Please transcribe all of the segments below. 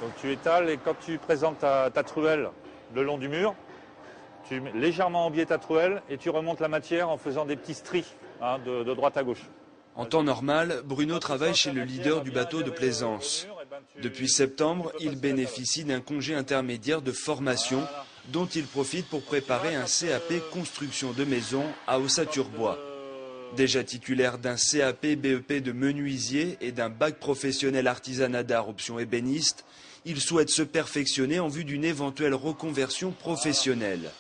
Donc tu étales et quand tu présentes ta truelle le long du mur, tu mets légèrement en biais ta truelle et tu remontes la matière en faisant des petits stries de droite à gauche. En temps normal, Bruno travaille chez le leader du bateau de plaisance. Depuis septembre, il bénéficie d'un congé intermédiaire de formation dont il profite pour préparer un CAP construction de maison à Ossaturbois. Déjà titulaire d'un CAP BEP de menuisier et d'un bac professionnel artisanat d'art option ébéniste, il souhaite se perfectionner en vue d'une éventuelle reconversion professionnelle.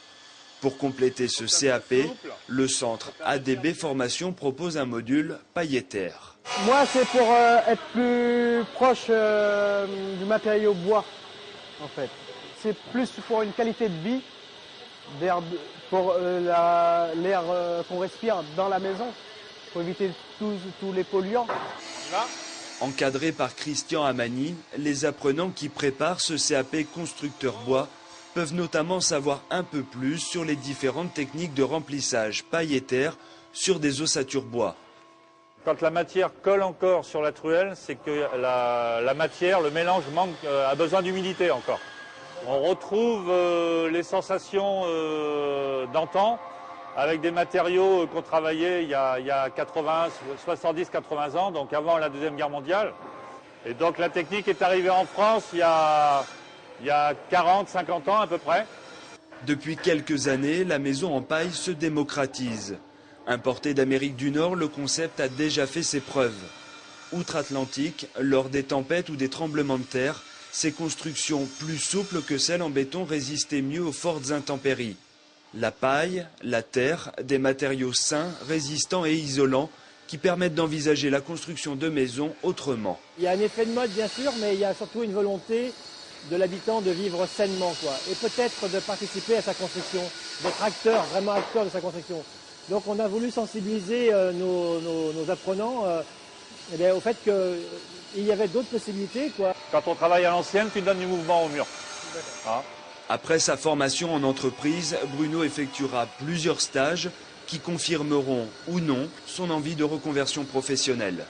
Pour compléter ce CAP, le centre ADB Formation propose un module pailletère. Moi, c'est pour être plus proche du matériau bois, en fait. C'est plus pour une qualité de vie, pour l'air qu'on respire dans la maison, pour éviter tous les polluants. Encadrés par Christian Amani, les apprenants qui préparent ce CAP constructeur bois peuvent notamment savoir un peu plus sur les différentes techniques de remplissage pailletère sur des ossatures bois. Quand la matière colle encore sur la truelle, c'est que la matière, le mélange a besoin d'humidité encore. On retrouve les sensations d'antan avec des matériaux qu'on travaillait il y a 70-80 ans, donc avant la Deuxième Guerre mondiale. Et donc la technique est arrivée en France il y a 40-50 ans à peu près. Depuis quelques années, la maison en paille se démocratise. Importé d'Amérique du Nord, le concept a déjà fait ses preuves. Outre-Atlantique, lors des tempêtes ou des tremblements de terre, ces constructions plus souples que celles en béton résistaient mieux aux fortes intempéries. La paille, la terre, des matériaux sains, résistants et isolants qui permettent d'envisager la construction de maisons autrement. Il y a un effet de mode bien sûr, mais il y a surtout une volonté de l'habitant de vivre sainement, et peut-être de participer à sa construction, d'être acteur, vraiment acteur de sa construction. Donc on a voulu sensibiliser nos apprenants au fait qu'il y avait d'autres possibilités. Quand on travaille à l'ancienne, tu donnes du mouvement au mur. Après sa formation en entreprise, Bruno effectuera plusieurs stages qui confirmeront ou non son envie de reconversion professionnelle.